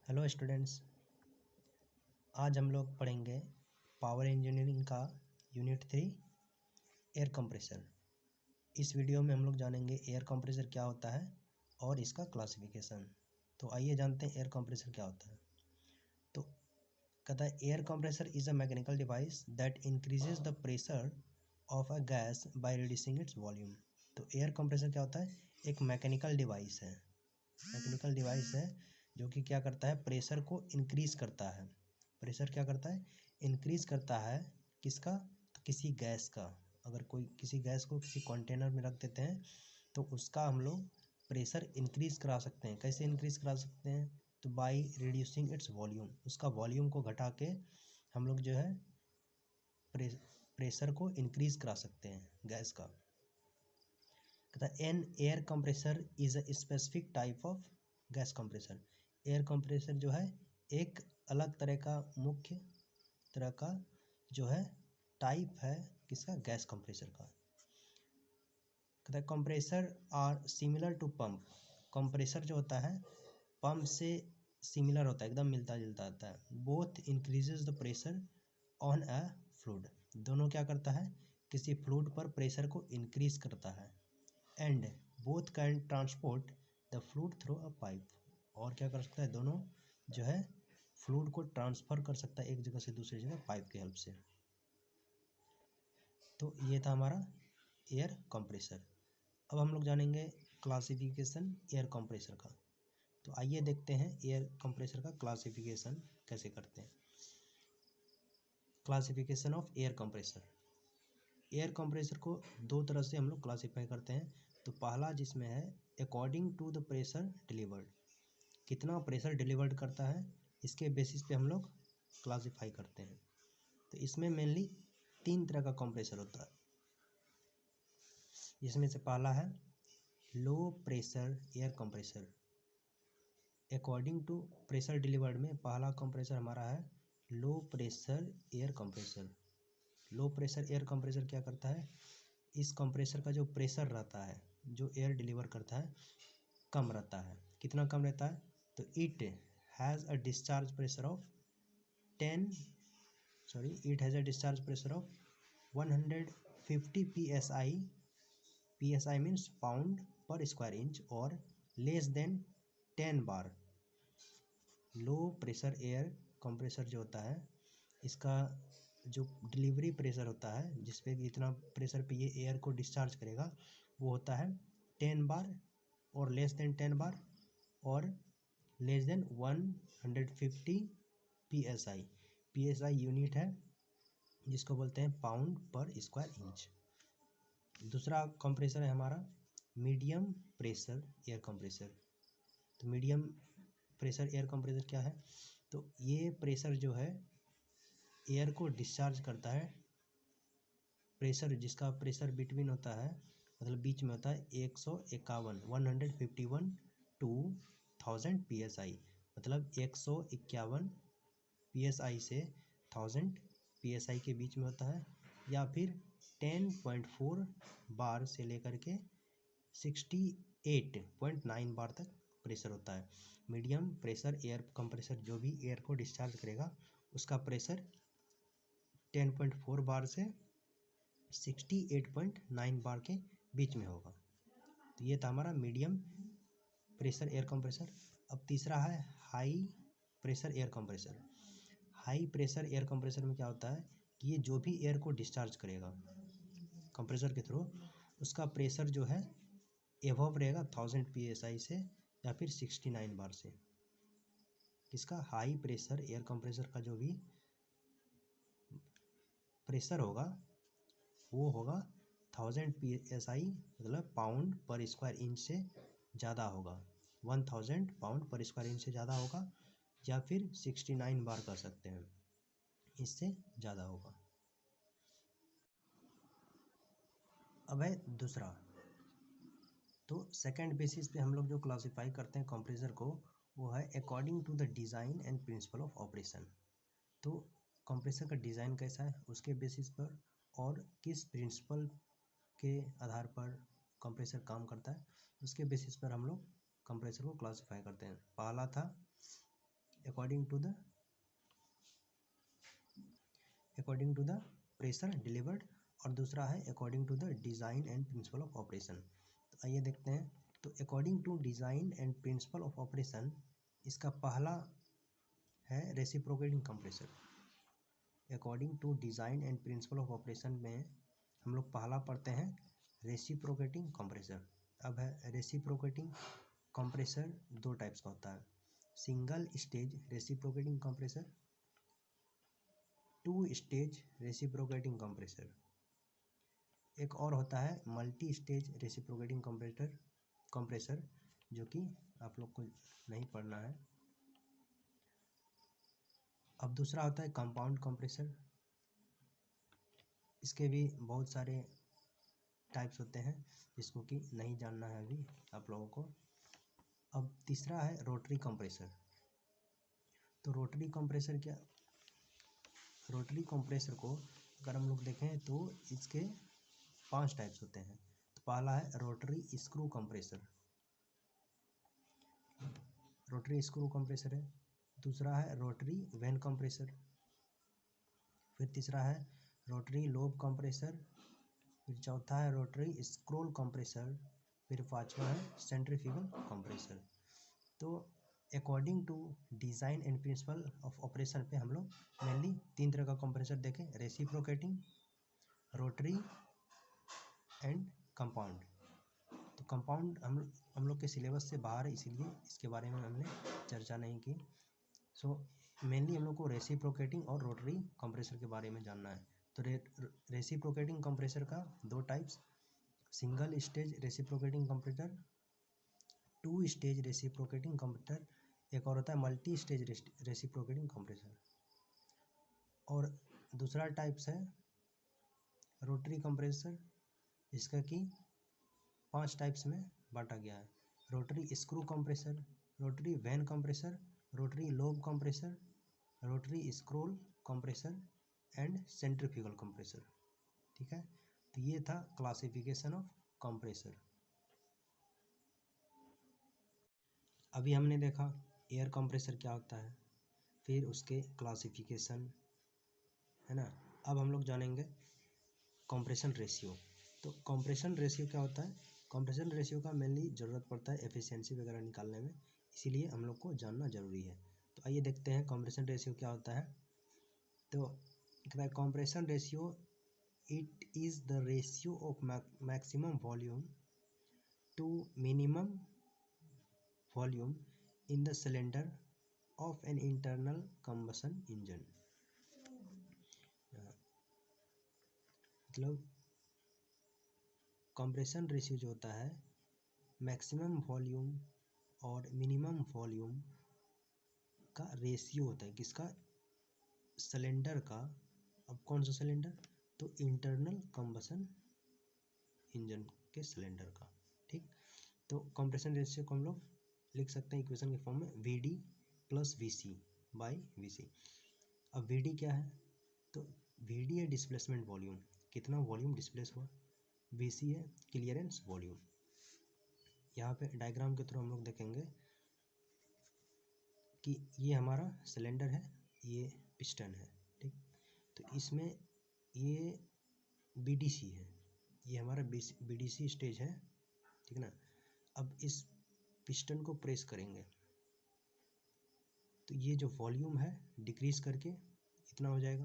Hello students, आज हम लोग पढ़ेंगे पावर इंजीनियरिंग का यूनिट 3 एयर कंप्रेसर। इस वीडियो में हम लोग जानेंगे एयर कंप्रेसर क्या होता है और इसका क्लासिफिकेशन। तो आइए जानते हैं एयर कंप्रेसर क्या होता है। तो कहता है air compressor is a mechanical device that increases the pressure of a gas by reducing its volume. तो एयर कंप्रेसर क्या होता है? एक मैकेनिकल डिवाइस है। मैकेनिकल डिवाइस है जो कि क्या करता है, प्रेशर को इंक्रीज करता है। प्रेशर क्या करता है? इंक्रीज करता है। किसका? तो किसी गैस का। अगर कोई किसी गैस को किसी कंटेनर में रख देते हैं तो उसका हम लोग प्रेशर इंक्रीज करा सकते हैं। कैसे इंक्रीज करा सकते हैं? तो बाय रिड्यूसिंग इट्स वॉल्यूम, उसका वॉल्यूम को घटा के हम लोग जो है प्रेशर को इंक्रीज करा सकते हैं गैस का। कहता है an air compressor is a specific type of gas compressor. Air compressor जो है एक अलग तरह का, मुख्य तरह का जो है टाइप है किसका? गैस कंप्रेसर का। कहता है compressor are similar to pump. Compressor जो होता है पंप से सिमिलर होता है, एकदम मिलता जुलता होता है। Both increases the pressure on a fluid. दोनों क्या करता है? किसी फ्लूइड पर प्रेशर को इंक्रीज करता है। And both can transport the fluid through a pipe. और क्या कर सकता है? दोनों जो है फ्लूइड को ट्रांसफ़र कर सकता है एक जगह से दूसरी जगह पाइप की हेल्प से। तो ये था हमारा एयर कंप्रेसर। अब हम लोग जानेंगे क्लासिफिकेशन एयर कंप्रेसर का। तो आइए देखते हैं एयर कंप्रेसर का क्लासिफिकेशन कैसे करते हैं। Classification of air compressor. Air compressor को दो तरह से हम लोग क्लासीफाई करते हैं। तो पहला जिसमें है according to the pressure delivered, कितना प्रेशर डिलीवर्ड करता है इसके बेसिस पे हम लोग क्लासीफाई करते हैं। तो इसमें मेनली तीन तरह का कंप्रेसर होता है, जिसमें से पहला है low pressure air compressor. According to pressure delivered में पहला कंप्रेसर हमारा है low pressure air compressor. Low pressure air compressor क्या करता है? इस कंप्रेसर का जो प्रेशर रहता है, जो एयर डिलीवर करता है, कम रहता है। कितना कम रहता है? तो it has a discharge pressure of 150 psi। psi means pound पर स्क्वायर इंच, और लेस देन 10 बार। लो प्रेशर एयर कंप्रेसर जो होता है, इसका जो डिलीवरी प्रेशर होता है, जिस पे इतना प्रेशर पे ये एयर को डिस्चार्ज करेगा, वो होता है 10 बार, और लेस देन 10 बार, और less than 150 psi। psi unit है जिसको बोलते हैं पाउंड पर स्क्वायर इंच। दूसरा कंप्रेसर है हमारा मीडियम प्रेशर एयर कंप्रेसर। तो मीडियम प्रेशर एयर कंप्रेसर क्या है? तो ये प्रेशर जो है एयर को डिस्चार्ज करता है। प्रेशर जिसका प्रेशर बिटवीन होता है, मतलब बीच में होता है 151 टू 1000 psi। मतलब 151 psi से 1000 psi के बीच में होता है, या फिर 10.4 बार से लेकर के 68.9 बार तक प्रेशर होता है। मीडियम प्रेशर एयर कंप्रेसर जो भी एयर को डिस्चार्ज करेगा उसका प्रेशर 10.4 बार से 68.9 बार के बीच में होगा। तो ये था हमारा मीडियम प्रेशर एयर कंप्रेसर। अब तीसरा है high pressure air compressor. High pressure air compressor में क्या होता है कि ये जो भी एयर को डिस्चार्ज करेगा कंप्रेसर के थ्रू, उसका प्रेशर जो है एवव रहेगा 1000 psi से, या फिर 69 बार से। इसका हाई प्रेशर एयर कंप्रेसर का जो भी प्रेशर होगा वो होगा 1000 psi, मतलब पाउंड पर स्क्वायर इंच से ज़्यादा होगा। 1000 पाउंड पर स्क्वायर इंच से ज़्यादा होगा, या फिर 69 बार कर सकते हैं, इससे ज़्यादा होगा। अब है दूसरा। तो सेकंड बेसिस पे हम लोग जो क्लासीफाई करते हैं कंप्रेसर को, वो है according to the design and principle of operation. तो कंप्रेसर का डिज़ाइन कैसा है उसके बेसिस पर, और किस प्रिंसिपल के आधार पर कंप्रेसर काम करता है, उसके बेसिस पर हम लोग कंप्रेसर को क्लासीफाई करते हैं। पहला था according to the pressure delivered, और दूसरा है according to the design and principle of operation. तो आइए देखते हैं। तो according to design and principle of operation, इसका पहला है reciprocating compressor. According to design and principle of operation में हम लोग पहला पढ़ते हैं रेसिप्रोकेटिंग कंप्रेसर। अब है रेसिप्रोकेटिंग कंप्रेसर, दो टाइप्स का होता है, single stage reciprocating compressor, two stage reciprocating compressor. एक और होता है मल्टी स्टेज रेसिप्रोकेटिंग कंप्रेसर, जो कि आप लोग को नहीं पढ़ना है। अब दूसरा होता है कंपाउंड कंप्रेसर। इसके भी बहुत सारे टाइप्स होते हैं जिसको कि नहीं जानना है अभी आप लोगों को। अब तीसरा है रोटरी कंप्रेसर। तो रोटरी कंप्रेसर को अगर हम लोग देखें तो इसके 5 टाइप्स होते हैं। तो पहला है rotary screw compressor, rotary screw compressor है। दूसरा है रोटरी वैन कंप्रेसर, फिर तीसरा है रोटरी लोब कंप्रेसर, फिर चौथा है रोटरी स्क्रोल कंप्रेसर, फिर पांचवा है सेंट्रीफ्यूगल कंप्रेसर। तो according to design and principle of operation पे हम लोग मेनली 3 तरह का कंप्रेसर देखें, रेसिप्रोकेटिंग, रोटरी एंड कंपाउंड। तो कंपाउंड हम लोग के सिलेबस से बाहर है, इसीलिए इसके बारे में हमने चर्चा नहीं की। सो मेनली हम लोग को रेसिप्रोकेटिंग और रोटरी कंप्रेसर के बारे में जानना है। तो रेसिप्रोकेटिंग कंप्रेसर का 2 types, single stage reciprocating compressor, two stage reciprocating compressor, एक और होता है मल्टी स्टेज रेसिप्रोकेटिंग कंप्रेसर। और दूसरा टाइप्स है रोटरी कंप्रेसर, जिसका कि 5 टाइप्स में बांटा गया है, rotary screw compressor, rotary vane compressor, rotary lobe compressor, rotary scroll compressor and centrifugal compressor. ठीक है, तो ये था क्लासिफिकेशन ऑफ कंप्रेसर। अभी हमने देखा एयर कंप्रेसर क्या होता है, फिर उसके क्लासिफिकेशन, है ना। अब हम लोग जानेंगे कंप्रेशन रेशियो। तो कंप्रेशन रेशियो क्या होता है? कंप्रेशन रेशियो का मेनली ज़रूरत पड़ता है एफिशिएंसी वगैरह निकालने में, इसीलिए हम लोग को जानना ज़रूरी है। तो आइए देखते हैं कंप्रेशन रेशियो क्या होता है। तो compression ratio it is the ratio of maximum volume to minimum volume in the cylinder of an internal combustion engine. मतलब कंप्रेशन रेशियो जो होता है मैक्सिमम वॉल्यूम और मिनिमम वॉल्यूम का रेशियो होता है, किसका? सिलेंडर का। अब कौन सा सिलेंडर? तो इंटरनल कंबशन इंजन के सिलेंडर का। ठीक, तो कंप्रेशन रेशियो को हम लोग लिख सकते हैं इक्वेशन के फॉर्म में VD plus VC by VC। अब VD क्या है? तो VD है डिस्प्लेसमेंट वॉल्यूम, कितना वॉल्यूम डिस्प्लेस हुआ। VC है क्लियरेंस वॉल्यूम। यहाँ पे डायग्राम के थ्रू हम लोग देखेंगे कि ये हमारा सिलेंडर है, ये पिस्टन है। ठीक, तो इसमें ये BDC है, ये हमारा BDC स्टेज है। ठीक ना। अब इस पिस्टन को प्रेस करेंगे तो ये जो वॉल्यूम है डिक्रीज करके इतना हो जाएगा,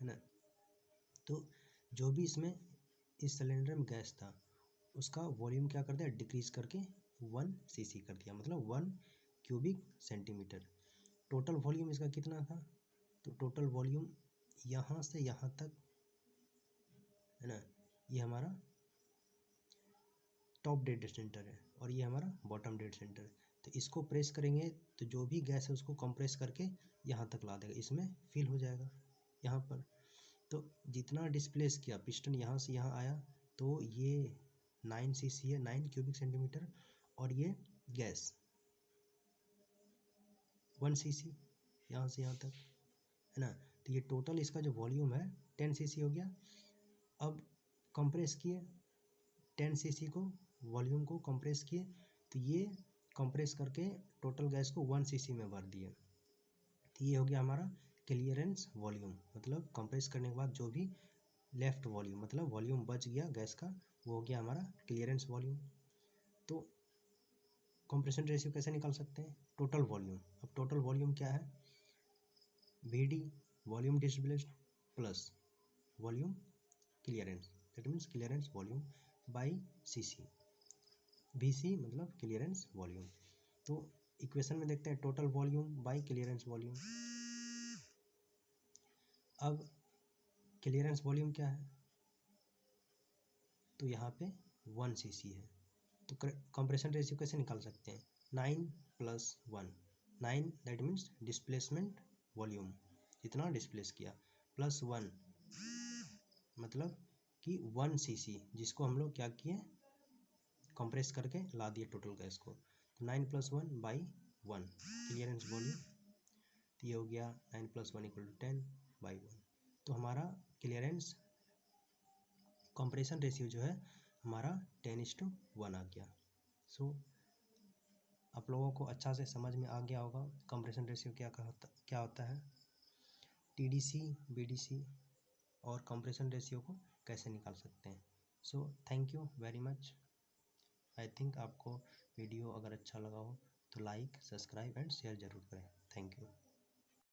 है ना। तो जो भी इसमें इस सिलेंडर में गैस था उसका वॉल्यूम क्या कर दिया? डिक्रीज करके 1 cc कर दिया, मतलब 1 क्यूबिक सेंटीमीटर। टोटल वॉल्यूम इसका कितना था? तो टोटल वॉल्यूम यहाँ से यहाँ तक, है ना, ये हमारा टॉप डेड सेंटर है और ये हमारा बॉटम डेड सेंटर है। तो इसको प्रेस करेंगे तो जो भी गैस है उसको कंप्रेस करके यहाँ तक ला देगा, इसमें फिल हो जाएगा यहाँ पर। तो जितना डिस्प्लेस किया पिस्टन यहाँ से यहाँ आया तो ये 9 cc है, 9 क्यूबिक सेंटीमीटर, और ये गैस 1 cc यहाँ से यहाँ तक, है ना। तो ये टोटल इसका जो वॉल्यूम है 10 cc हो गया। अब कंप्रेस किए 10 cc को, वॉल्यूम को कंप्रेस किए, तो ये कंप्रेस करके टोटल गैस को 1 cc में भर दिए। तो ये हो गया हमारा क्लियरेंस वॉल्यूम, मतलब कंप्रेस करने के बाद जो भी लेफ्ट वॉल्यूम, मतलब वॉल्यूम बच गया गैस का, वो हो गया हमारा क्लियरेंस वॉल्यूम। तो कंप्रेशन रेशियो कैसे निकाल सकते हैं? Total volume. अब टोटल वॉल्यूम क्या है? VD volume displaced plus volume clearance, that means clearance volume by CC। VC मतलब क्लियरेंस वॉल्यूम। तो इक्वेशन में देखते हैं total volume by clearance volume. अब क्लियरेंस वॉल्यूम क्या है? तो यहाँ पे 1 CC है। तो कंप्रेशन रेशियो कैसे निकाल सकते हैं? 9 + 1, 9 दैट मीन्स डिस्प्लेसमेंट वॉल्यूम, जितना डिस्प्लेस किया, प्लस 1 मतलब कि 1 CC, जिसको हम लोग क्या किए, कंप्रेस करके ला दिए टोटल गैस को। तो 9 + 1 / 1 क्लियरेंस वॉल्यूम। तो ये हो गया 9 + 1 = 10/1। तो हमारा क्लियरेंस कंप्रेशन रेशियो जो है हमारा 10:1 आ गया। सो आप लोगों को अच्छा से समझ में आ गया होगा कंप्रेशन रेशियो क्या होता है, TDC, BDC और कंप्रेशन रेशियो को कैसे निकाल सकते हैं। So thank you very much. I think आपको वीडियो अगर अच्छा लगा हो तो लाइक, सब्सक्राइब एंड शेयर ज़रूर करें। Thank you.